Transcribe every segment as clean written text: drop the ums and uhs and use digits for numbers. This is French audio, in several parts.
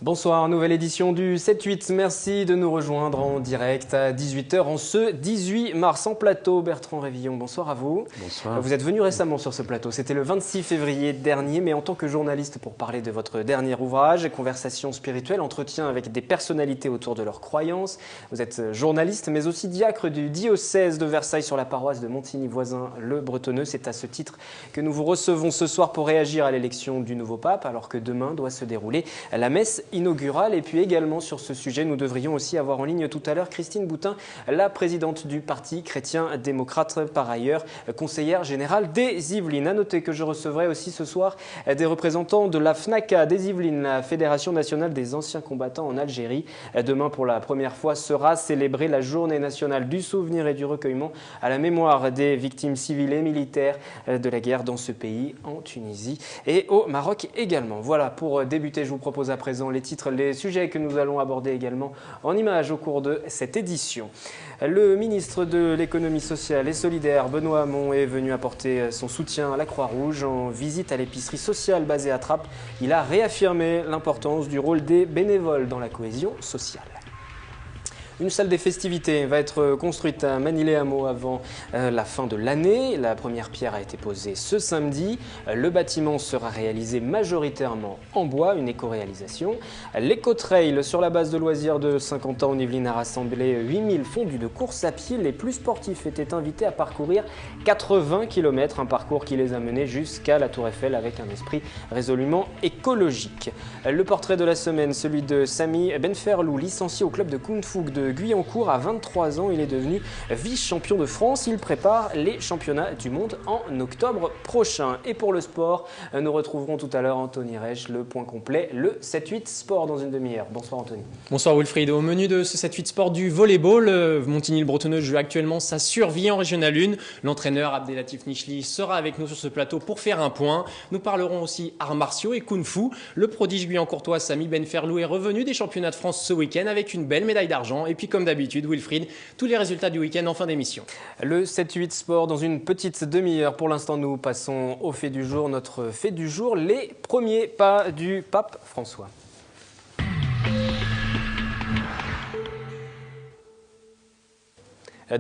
Bonsoir, nouvelle édition du 7-8. Merci de nous rejoindre en direct à 18 h en ce 18 mars en plateau. Bertrand Révillon, bonsoir à vous. Bonsoir. Vous êtes venu récemment sur ce plateau, c'était le 26 février dernier, mais en tant que journaliste pour parler de votre dernier ouvrage, Conversations spirituelles, entretien avec des personnalités autour de leurs croyances. Vous êtes journaliste, mais aussi diacre du diocèse de Versailles sur la paroisse de Montigny-Voisin-le-Bretonneux. C'est à ce titre que nous vous recevons ce soir pour réagir à l'élection du nouveau pape, alors que demain doit se dérouler la messe inaugurale. Et puis également sur ce sujet, nous devrions aussi avoir en ligne tout à l'heure Christine Boutin, la présidente du Parti chrétien-démocrate, par ailleurs conseillère générale des Yvelines. À noter que je recevrai aussi ce soir des représentants de la FNACA des Yvelines, la Fédération nationale des anciens combattants en Algérie. Demain, pour la première fois, sera célébrée la journée nationale du souvenir et du recueillement à la mémoire des victimes civiles et militaires de la guerre dans ce pays, en Tunisie et au Maroc également. Voilà, pour débuter, je vous propose à présent les titres, les sujets que nous allons aborder également en images au cours de cette édition. Le ministre de l'économie sociale et solidaire, Benoît Hamon, est venu apporter son soutien à la Croix-Rouge. En visite à l'épicerie sociale basée à Trappes, il a réaffirmé l'importance du rôle des bénévoles dans la cohésion sociale. Une salle des festivités va être construite à Manille-les-Hameaux avant la fin de l'année. La première pierre a été posée ce samedi. Le bâtiment sera réalisé majoritairement en bois, une éco-réalisation. L'éco-trail sur la base de loisirs de Saint-Quentin en Yvelines a rassemblé 8000 fondus de course à pied. Les plus sportifs étaient invités à parcourir 80 km, un parcours qui les a menés jusqu'à la Tour Eiffel avec un esprit résolument écologique. Le portrait de la semaine, celui de Sami Benferlou, licencié au club de Kung Fu de Guyancourt. À 23 ans, il est devenu vice-champion de France. Il prépare les championnats du monde en octobre prochain. Et pour le sport, nous retrouverons tout à l'heure Anthony Reich, le point complet, le 7-8 sport dans une demi-heure. Bonsoir Anthony. Bonsoir Wilfried. Au menu de ce 7-8 sport du volleyball, Montigny-le-Bretonneux joue actuellement sa survie en Régional 1. L'entraîneur Abdelatif Nichli sera avec nous sur ce plateau pour faire un point. Nous parlerons aussi arts martiaux et kung fu. Le prodige guyancourtois Sami Benferlou est revenu des championnats de France ce week-end avec une belle médaille d'argent. Et puis comme d'habitude, Wilfried, tous les résultats du week-end en fin d'émission. Le 7-8 sport dans une petite demi-heure. Pour l'instant, nous passons au fait du jour. Notre fait du jour, les premiers pas du pape François.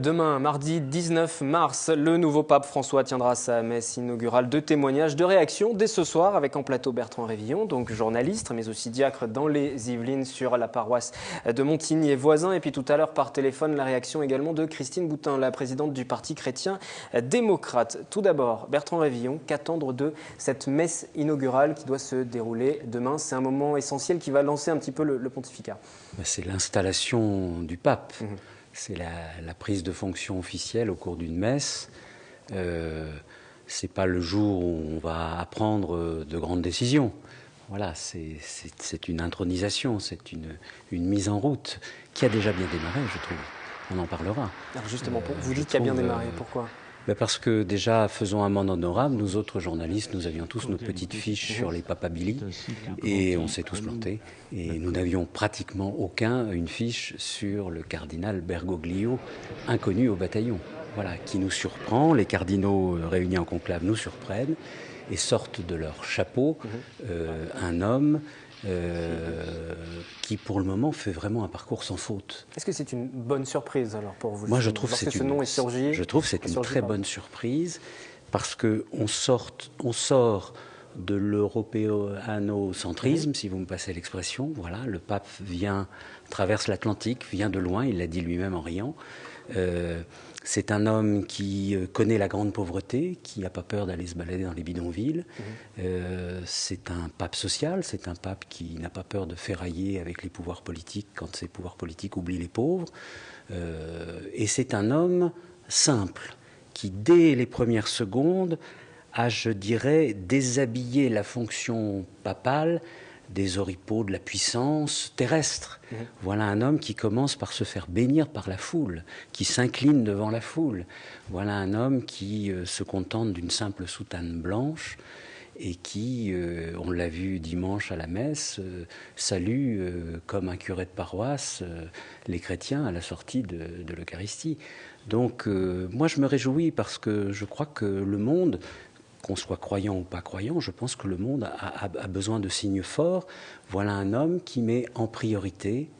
Demain, mardi 19 mars, le nouveau pape François tiendra sa messe inaugurale. De témoignages, de réactions dès ce soir avec en plateau Bertrand Révillon, donc journaliste, mais aussi diacre dans les Yvelines sur la paroisse de Montigny et Voisin. Et puis tout à l'heure par téléphone, la réaction également de Christine Boutin, la présidente du Parti chrétien-démocrate. Tout d'abord, Bertrand Révillon, qu'attendre de cette messe inaugurale qui doit se dérouler demain? C'est un moment essentiel qui va lancer un petit peu le pontificat. C'est l'installation du pape. C'est la prise de fonction officielle au cours d'une messe. C'est pas le jour où on va apprendre de grandes décisions. Voilà, c'est une intronisation, c'est une mise en route qui a déjà bien démarré, je trouve. On en parlera. Alors justement, vous dites qu'il a bien démarré. Pourquoi ? Parce que déjà, faisons amende honorable, nous autres journalistes, nous avions tous nos petites fiches sur les papabili et on s'est tous plantés. Et nous n'avions pratiquement une fiche sur le cardinal Bergoglio, inconnu au bataillon. Voilà, qui nous surprend, les cardinaux réunis en conclave nous surprennent et sortent de leur chapeau un homme qui pour le moment fait vraiment un parcours sans faute. Est-ce que c'est une bonne surprise alors pour vous? Moi je trouve que c'est une très bonne surprise parce qu'on sort de l'européanocentrisme, si vous me passez l'expression. Voilà, le pape traverse l'Atlantique, vient de loin, il l'a dit lui-même en riant. C'est un homme qui connaît la grande pauvreté, qui n'a pas peur d'aller se balader dans les bidonvilles. C'est un pape social, c'est un pape qui n'a pas peur de ferrailler avec les pouvoirs politiques quand ces pouvoirs politiques oublient les pauvres. Et c'est un homme simple, qui dès les premières secondes a, je dirais, déshabillé la fonction papale des oripeaux de la puissance terrestre. Voilà un homme qui commence par se faire bénir par la foule, qui s'incline devant la foule. Voilà un homme qui se contente d'une simple soutane blanche et qui, on l'a vu dimanche à la messe, salue comme un curé de paroisse les chrétiens à la sortie de l'Eucharistie. Donc moi je me réjouis parce que je crois que le monde qu'on soit croyant ou pas croyant, je pense que le monde a besoin de signes forts. Voilà un homme qui met en priorité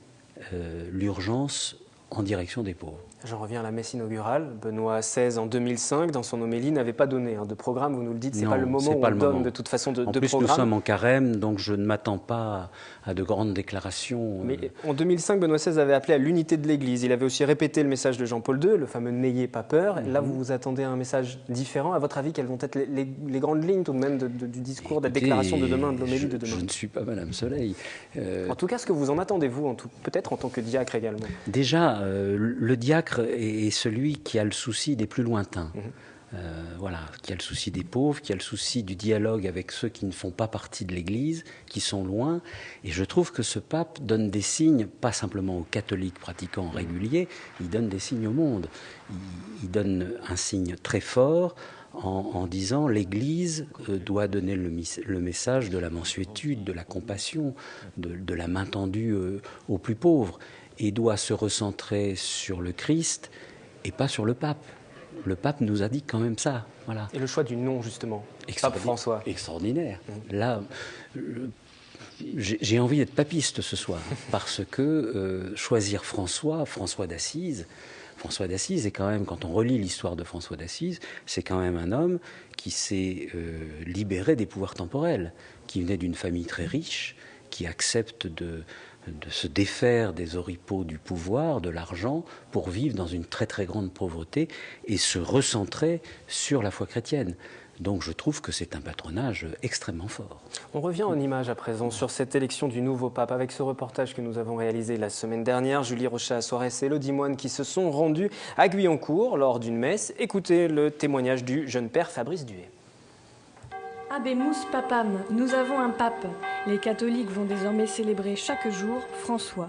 l'urgence en direction des pauvres. J'en reviens à la messe inaugurale. Benoît XVI, en 2005, dans son homélie, n'avait pas donné de programme. Vous nous le dites, ce n'est pas le moment où on donne de toute façon de programme. En plus, nous sommes en carême, donc je ne m'attends pas à de grandes déclarations. Mais en 2005, Benoît XVI avait appelé à l'unité de l'Église. Il avait aussi répété le message de Jean-Paul II, le fameux « N'ayez pas peur ». Là, vous vous attendez à un message différent. À votre avis, quelles vont être les grandes lignes tout de même du discours, de la déclaration de demain, de l'homélie de demain? Je ne suis pas Madame Soleil. En tout cas, ce que vous en attendez, vous, peut-être en tant que diacre également? Déjà, le diacre est celui qui a le souci des plus lointains. Voilà, qui a le souci des pauvres, qui a le souci du dialogue avec ceux qui ne font pas partie de l'Église, qui sont loin. Et je trouve que ce pape donne des signes, pas simplement aux catholiques pratiquants réguliers, il donne des signes au monde. Il donne un signe très fort en disant l'Église doit donner le message de la mansuétude, de la compassion, de la main tendue aux plus pauvres, et doit se recentrer sur le Christ et pas sur le pape. Le pape nous a dit quand même ça. Voilà. Et le choix du nom, justement, Pape François. Extraordinaire. Là, j'ai envie d'être papiste ce soir, parce que choisir François d'Assise est quand même, quand on relit l'histoire de François d'Assise, c'est quand même un homme qui s'est libéré des pouvoirs temporels, qui venait d'une famille très riche, qui accepte de se défaire des oripeaux du pouvoir, de l'argent, pour vivre dans une très très grande pauvreté et se recentrer sur la foi chrétienne. Donc je trouve que c'est un patronage extrêmement fort. On revient en image à présent sur cette élection du nouveau pape avec ce reportage que nous avons réalisé la semaine dernière. Julie Rocha-Soares et Elodie Moine qui se sont rendus à Guyancourt lors d'une messe. Écoutez le témoignage du jeune père Fabrice Duhay. Habemus Papam, nous avons un pape. Les catholiques vont désormais célébrer chaque jour François.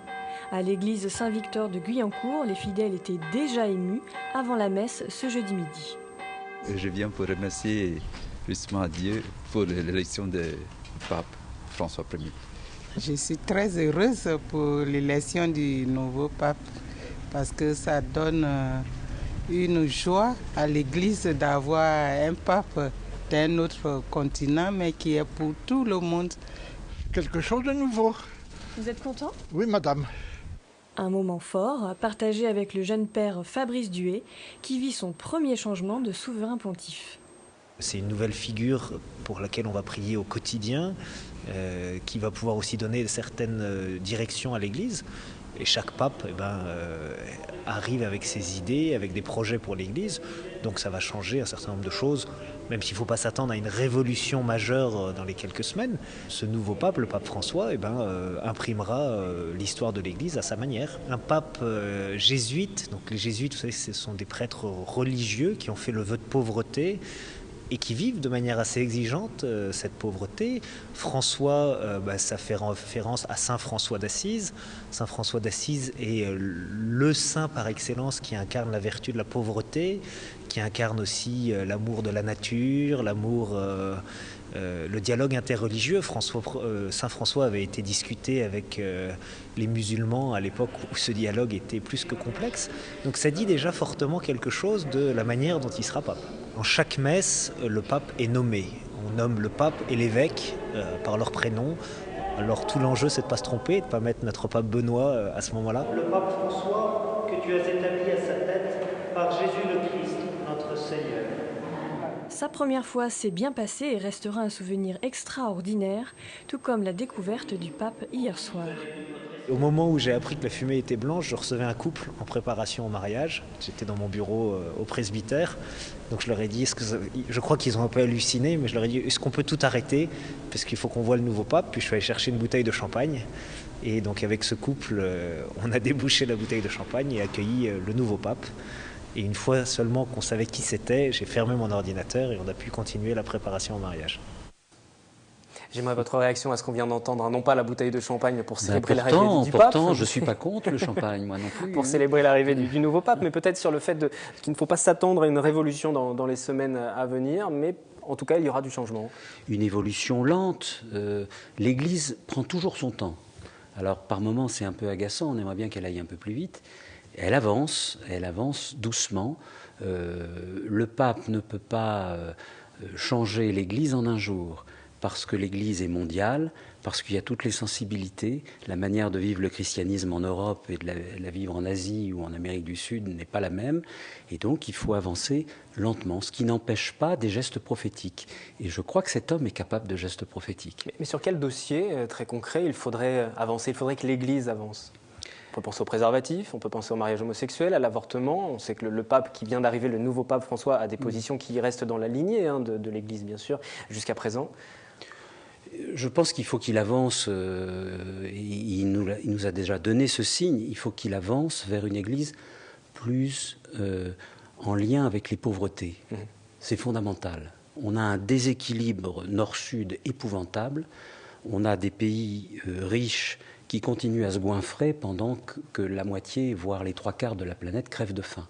À l'église Saint-Victor de Guyancourt, les fidèles étaient déjà émus avant la messe ce jeudi midi. Je viens pour remercier justement Dieu pour l'élection du pape François Ier. Je suis très heureuse pour l'élection du nouveau pape parce que ça donne une joie à l'église d'avoir un pape d'un autre continent, mais qui est pour tout le monde. Quelque chose de nouveau. Vous êtes content? Oui, madame. Un moment fort partagé avec le jeune père Fabrice Duhay, qui vit son premier changement de souverain pontife. C'est une nouvelle figure pour laquelle on va prier au quotidien, qui va pouvoir aussi donner certaines directions à l'Église. Et chaque pape arrive avec ses idées, avec des projets pour l'Église. Donc ça va changer un certain nombre de choses, même s'il ne faut pas s'attendre à une révolution majeure dans les quelques semaines. Ce nouveau pape, le pape François, imprimera l'histoire de l'Église à sa manière. Un pape jésuite, donc les jésuites, vous savez, ce sont des prêtres religieux qui ont fait le vœu de pauvreté, et qui vivent de manière assez exigeante cette pauvreté. François, ça fait référence à Saint François d'Assise. Saint François d'Assise est le saint par excellence qui incarne la vertu de la pauvreté, qui incarne aussi l'amour de la nature, le dialogue interreligieux. Saint François avait été discuté avec les musulmans à l'époque où ce dialogue était plus que complexe. Donc ça dit déjà fortement quelque chose de la manière dont il sera pape. En chaque messe, le pape est nommé. On nomme le pape et l'évêque par leur prénom. Alors tout l'enjeu, c'est de ne pas se tromper, de ne pas mettre notre pape Benoît à ce moment-là. Le pape François, que tu as établi à sa tête par Jésus le Christ, notre Seigneur. Sa première fois s'est bien passée et restera un souvenir extraordinaire, tout comme la découverte du pape hier soir. Au moment où j'ai appris que la fumée était blanche, je recevais un couple en préparation au mariage. J'étais dans mon bureau au presbytère. Donc je leur ai dit, je crois qu'ils ont un peu halluciné, mais je leur ai dit, est-ce qu'on peut tout arrêter? Parce qu'il faut qu'on voit le nouveau pape. Puis je suis allé chercher une bouteille de champagne. Et donc avec ce couple, on a débouché la bouteille de champagne et accueilli le nouveau pape. Et une fois seulement qu'on savait qui c'était, j'ai fermé mon ordinateur et on a pu continuer la préparation au mariage. J'aimerais votre réaction à ce qu'on vient d'entendre, non pas la bouteille de champagne pour célébrer l'arrivée du pape. Pourtant, je ne suis pas contre le champagne, moi non plus. Pour célébrer l'arrivée du nouveau pape, mais peut-être sur le fait qu'il ne faut pas s'attendre à une révolution dans les semaines à venir, mais en tout cas, il y aura du changement. Une évolution lente. L'Église prend toujours son temps. Alors, par moments, c'est un peu agaçant, on aimerait bien qu'elle aille un peu plus vite. Elle avance doucement. Le pape ne peut pas changer l'Église en un jour, parce que l'Église est mondiale, parce qu'il y a toutes les sensibilités, la manière de vivre le christianisme en Europe et de la vivre en Asie ou en Amérique du Sud n'est pas la même, et donc il faut avancer lentement, ce qui n'empêche pas des gestes prophétiques. Et je crois que cet homme est capable de gestes prophétiques. Mais sur quel dossier très concret il faudrait avancer, il faudrait que l'Église avance ? On peut penser au préservatif, on peut penser au mariage homosexuel, à l'avortement. On sait que le pape qui vient d'arriver, le nouveau pape François, a des positions qui restent dans la lignée de l'Église, bien sûr, jusqu'à présent. Je pense qu'il faut qu'il avance, il nous a déjà donné ce signe, il faut qu'il avance vers une Église plus en lien avec les pauvretés. C'est fondamental. On a un déséquilibre nord-sud épouvantable. On a des pays riches qui continuent à se goinfrer pendant que la moitié, voire les 3/4 de la planète crèvent de faim.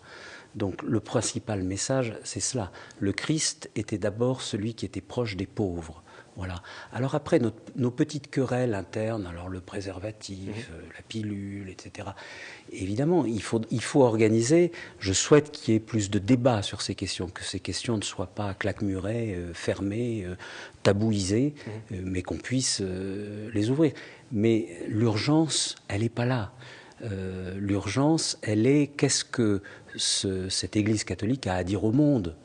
Donc le principal message, c'est cela. Le Christ était d'abord celui qui était proche des pauvres. Voilà. Alors après, nos petites querelles internes, alors le préservatif, la pilule, etc. Évidemment, il faut organiser. Je souhaite qu'il y ait plus de débats sur ces questions, que ces questions ne soient pas claquemurées, fermées, tabouisées, mais qu'on puisse les ouvrir. Mais l'urgence, elle n'est pas là. L'urgence, elle est qu'est-ce que cette Église catholique a à dire au monde.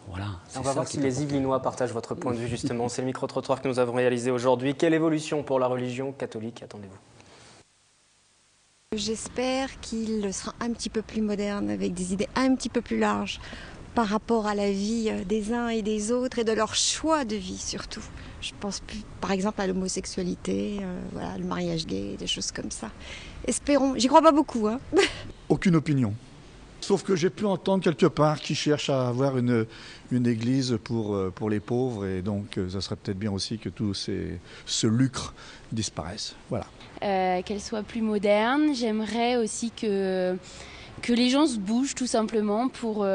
Voilà, on va voir si les Yvelinois partagent votre point de vue, justement. C'est le micro-trottoir que nous avons réalisé aujourd'hui. Quelle évolution pour la religion catholique attendez-vous ? J'espère qu'il sera un petit peu plus moderne, avec des idées un petit peu plus larges par rapport à la vie des uns et des autres et de leur choix de vie surtout. Je pense par exemple à l'homosexualité, voilà, le mariage gay, des choses comme ça. Espérons, j'y crois pas beaucoup. Aucune opinion. Sauf que j'ai pu entendre quelque part qu'ils cherchent à avoir une église pour les pauvres, et donc ça serait peut-être bien aussi que tout ce lucre disparaisse. Voilà. Qu'elle soit plus moderne. J'aimerais aussi que les gens se bougent tout simplement pour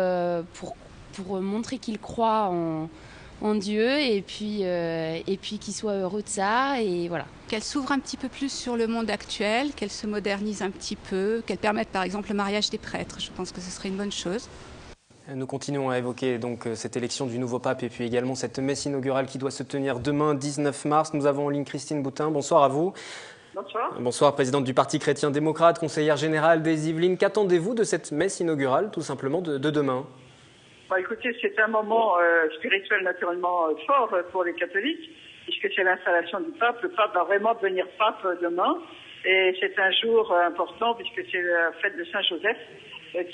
montrer qu'ils croient en Dieu et puis qu'ils soient heureux de ça, et voilà. Qu'elle s'ouvre un petit peu plus sur le monde actuel, qu'elle se modernise un petit peu, qu'elle permette par exemple le mariage des prêtres. Je pense que ce serait une bonne chose. Nous continuons à évoquer donc cette élection du nouveau pape et puis également cette messe inaugurale qui doit se tenir demain 19 mars. Nous avons en ligne Christine Boutin. Bonsoir à vous. Bonsoir. Bonsoir, présidente du Parti chrétien-démocrate, conseillère générale des Yvelines. Qu'attendez-vous de cette messe inaugurale, tout simplement, de demain ? Écoutez, c'est un moment spirituel naturellement fort pour les catholiques, puisque c'est l'installation du pape. Le pape va vraiment devenir pape demain. Et c'est un jour important, puisque c'est la fête de Saint-Joseph,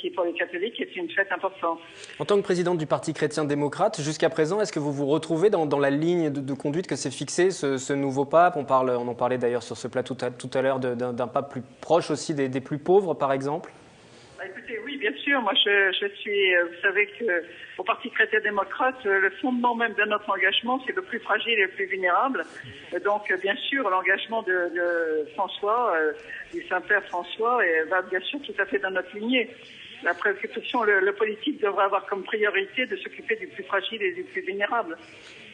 qui pour les catholiques est une fête importante. En tant que présidente du Parti chrétien-démocrate, jusqu'à présent, est-ce que vous vous retrouvez dans la ligne de conduite que s'est fixée ce nouveau pape ? On en parlait d'ailleurs sur ce plateau tout à l'heure d'un pape plus proche aussi des plus pauvres, par exemple. Écoutez, oui, bien sûr. Moi, je suis, vous savez qu'au Parti chrétien-démocrate, le fondement même de notre engagement, c'est le plus fragile et le plus vulnérable. Donc, bien sûr, l'engagement de François, du Saint-Père François, va bien sûr tout à fait dans notre lignée. La préoccupation, le politique devrait avoir comme priorité de s'occuper du plus fragile et du plus vulnérable.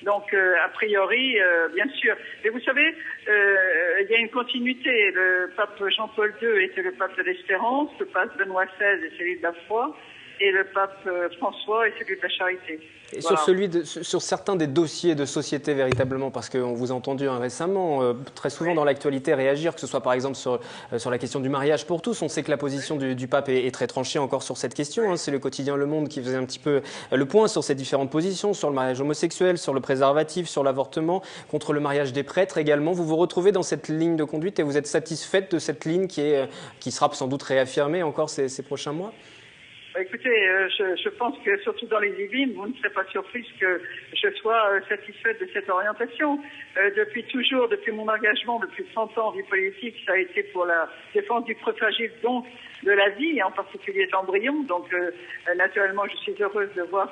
Donc, a priori, bien sûr. Mais vous savez, il y a une continuité. Le pape Jean-Paul II était le pape de l'espérance, le pape Benoît XVI est celui de la foi, et le pape François est celui de la charité. Et voilà. sur certains des dossiers de société véritablement, parce qu'on vous a entendu récemment, très souvent dans l'actualité, réagir, que ce soit par exemple sur la question du mariage pour tous. On sait que la position du pape est très tranchée encore sur cette question. C'est le quotidien Le Monde qui faisait un petit peu le point sur ces différentes positions, sur le mariage homosexuel, sur le préservatif, sur l'avortement, contre le mariage des prêtres également. Vous vous retrouvez dans cette ligne de conduite et vous êtes satisfaite de cette ligne qui sera sans doute réaffirmée encore ces prochains mois ? Écoutez, je pense que surtout dans les Yvelines, vous ne serez pas surprise que je sois satisfaite de cette orientation. Depuis toujours, depuis mon engagement depuis 30 ans en vie politique, ça a été pour la défense du fragile, donc de la vie, en particulier de l'embryon. Donc, naturellement, je suis heureuse de voir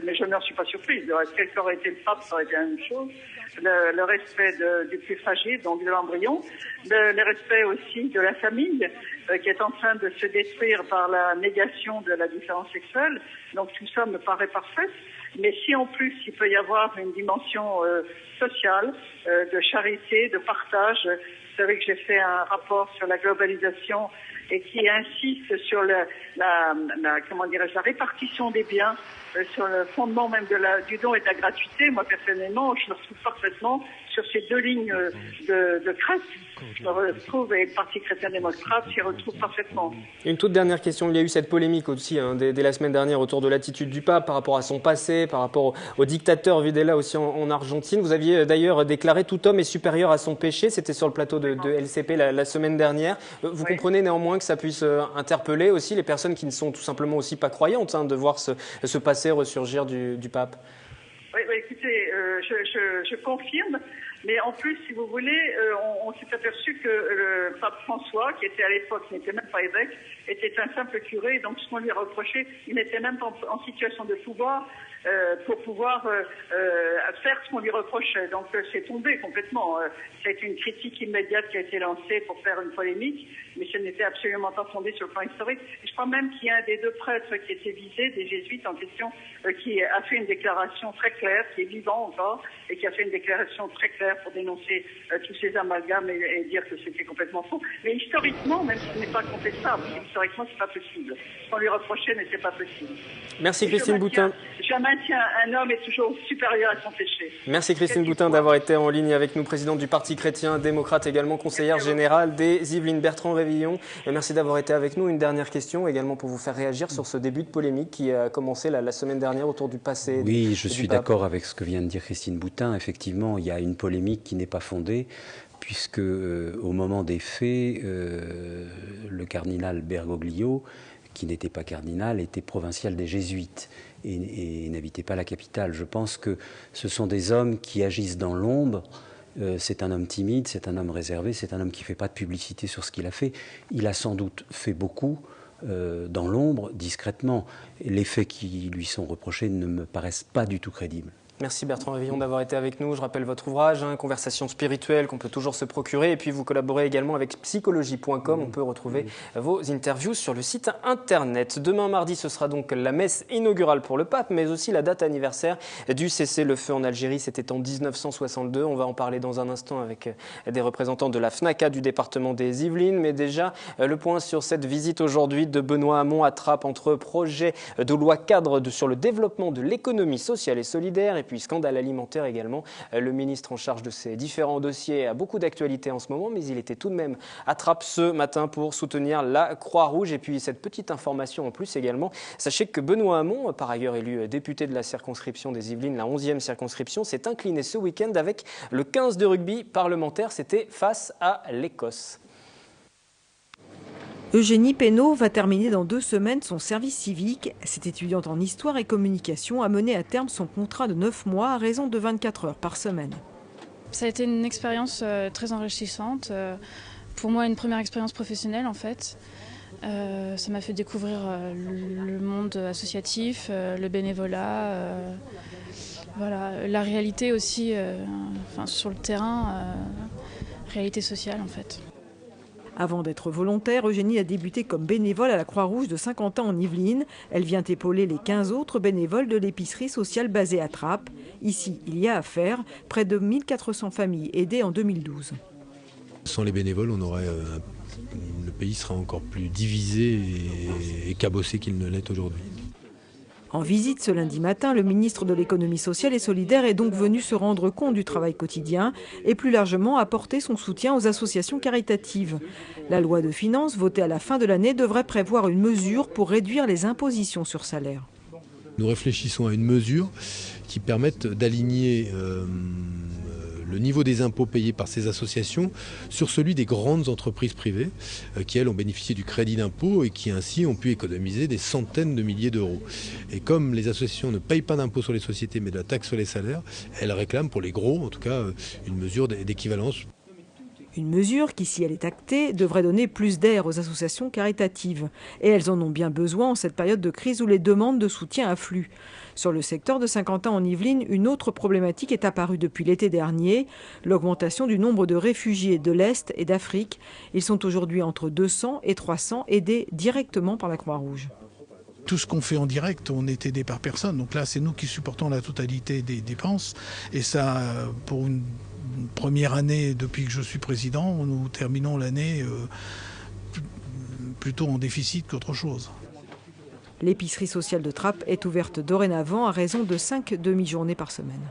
mais je n'en suis pas surprise. Quel qu'aurait été le pape, ça aurait été la même chose. Le respect du plus fragile, donc de l'embryon. Le respect aussi de la famille, qui est en train de se détruire par la négation de la différence sexuelle. Donc tout ça me paraît parfait. Mais si en plus il peut y avoir une dimension sociale, de charité, de partage. Vous savez que j'ai fait un rapport sur la globalisation et qui insiste sur la répartition des biens, sur le fondement même du don et de la gratuité. Moi, personnellement, je me retrouve parfaitement sur ces deux lignes de crête. Je me retrouve, et le Parti chrétien-démocrate s'y retrouve parfaitement. Une toute dernière question. Il y a eu cette polémique aussi dès la semaine dernière autour de l'attitude du pape par rapport à son passé, par rapport au dictateur Videla aussi en Argentine. Vous aviez d'ailleurs déclaré « tout homme est supérieur à son péché ». C'était sur le plateau de LCP la semaine dernière. Vous comprenez néanmoins que ça puisse interpeller aussi les personnes qui ne sont tout simplement aussi pas croyantes de voir ce passé ressurgir du pape. Oui, écoutez, je confirme. Mais en plus, si vous voulez, on s'est aperçu que le pape François, qui était à l'époque, n'était même pas évêque, était un simple curé. Donc ce qu'on lui reprochait, il n'était même pas en situation de pouvoir pour pouvoir faire ce qu'on lui reprochait. Donc c'est tombé complètement. C'est une critique immédiate qui a été lancée pour faire une polémique, mais ce n'était absolument pas fondé sur le plan historique. Et je crois même qu'il y a un des deux prêtres qui était visé, des jésuites en question, qui a fait une déclaration très claire, qui est vivant encore, et qui a fait une déclaration très claire pour dénoncer tous ces amalgames et dire que c'était complètement faux. Mais historiquement, même si ce n'est pas contestable, historiquement, c'est pas possible. Ce qu'on lui reprochait n'était pas possible. Merci Christine Boutin. Je maintiens, un homme est toujours supérieur à son péché. Merci Christine Boutin d'avoir été en ligne avec nous, présidente du Parti chrétien-démocrate, également conseillère générale des Yvelines. Bertrand Révillon, merci d'avoir été avec nous. Une dernière question également pour vous faire réagir sur ce début de polémique qui a commencé la semaine dernière autour du passé. Oui, je suis d'accord avec ce que vient de dire Christine Boutin. Effectivement, il y a une polémique qui n'est pas fondée, puisque au moment des faits, le cardinal Bergoglio, qui n'était pas cardinal, était provincial des Jésuites et n'habitait pas la capitale. Je pense que ce sont des hommes qui agissent dans l'ombre. C'est un homme timide, c'est un homme réservé, c'est un homme qui ne fait pas de publicité sur ce qu'il a fait. Il a sans doute fait beaucoup dans l'ombre, discrètement. Les faits qui lui sont reprochés ne me paraissent pas du tout crédibles. Merci Bertrand Révillon d'avoir été avec nous. Je rappelle votre ouvrage, Conversation spirituelle, qu'on peut toujours se procurer. Et puis vous collaborez également avec psychologie.com. On peut retrouver vos interviews sur le site internet. Demain mardi, ce sera donc la messe inaugurale pour le pape, mais aussi la date anniversaire du cessez-le-feu en Algérie. C'était en 1962. On va en parler dans un instant avec des représentants de la FNACA du département des Yvelines. Mais déjà, le point sur cette visite aujourd'hui de Benoît Hamon à Trappes entre projet de loi cadre sur le développement de l'économie sociale et solidaire et puis scandale alimentaire également. Le ministre en charge de ces différents dossiers a beaucoup d'actualité en ce moment, mais il était tout de même à Trappes ce matin pour soutenir la Croix-Rouge. Et puis cette petite information en plus également, sachez que Benoît Hamon, par ailleurs élu député de la circonscription des Yvelines, la 11e circonscription, s'est incliné ce week-end avec le 15 de rugby parlementaire. C'était face à l'Écosse. Eugénie Pénaud va terminer dans 2 semaines son service civique. Cette étudiante en histoire et communication a mené à terme son contrat de 9 mois à raison de 24 heures par semaine. Ça a été une expérience très enrichissante. Pour moi, une première expérience professionnelle en fait. Ça m'a fait découvrir le monde associatif, le bénévolat, voilà, la réalité aussi sur le terrain, réalité sociale en fait. Avant d'être volontaire, Eugénie a débuté comme bénévole à la Croix-Rouge de Saint-Quentin en Yvelines. Elle vient épauler les 15 autres bénévoles de l'épicerie sociale basée à Trappes. Ici, il y a à faire, près de 1400 familles aidées en 2012. Sans les bénévoles, le pays sera encore plus divisé et cabossé qu'il ne l'est aujourd'hui. En visite ce lundi matin, le ministre de l'économie sociale et solidaire est donc venu se rendre compte du travail quotidien et plus largement apporter son soutien aux associations caritatives. La loi de finances votée à la fin de l'année devrait prévoir une mesure pour réduire les impositions sur salaire. Nous réfléchissons à une mesure qui permette d'aligner le niveau des impôts payés par ces associations sur celui des grandes entreprises privées qui, elles, ont bénéficié du crédit d'impôt et qui, ainsi, ont pu économiser des centaines de milliers d'euros. Et comme les associations ne payent pas d'impôt sur les sociétés mais de la taxe sur les salaires, elles réclament pour les gros, en tout cas, une mesure d'équivalence. Une mesure qui, si elle est actée, devrait donner plus d'air aux associations caritatives. Et elles en ont bien besoin en cette période de crise où les demandes de soutien affluent. Sur le secteur de Saint-Quentin en Yvelines, une autre problématique est apparue depuis l'été dernier, l'augmentation du nombre de réfugiés de l'Est et d'Afrique. Ils sont aujourd'hui entre 200 et 300 aidés directement par la Croix-Rouge. Tout ce qu'on fait en direct, on est aidé par personne. Donc là, c'est nous qui supportons la totalité des dépenses. Et ça, pour une première année depuis que je suis président, nous terminons l'année plutôt en déficit qu'autre chose. L'épicerie sociale de Trappes est ouverte dorénavant à raison de 5 demi-journées par semaine.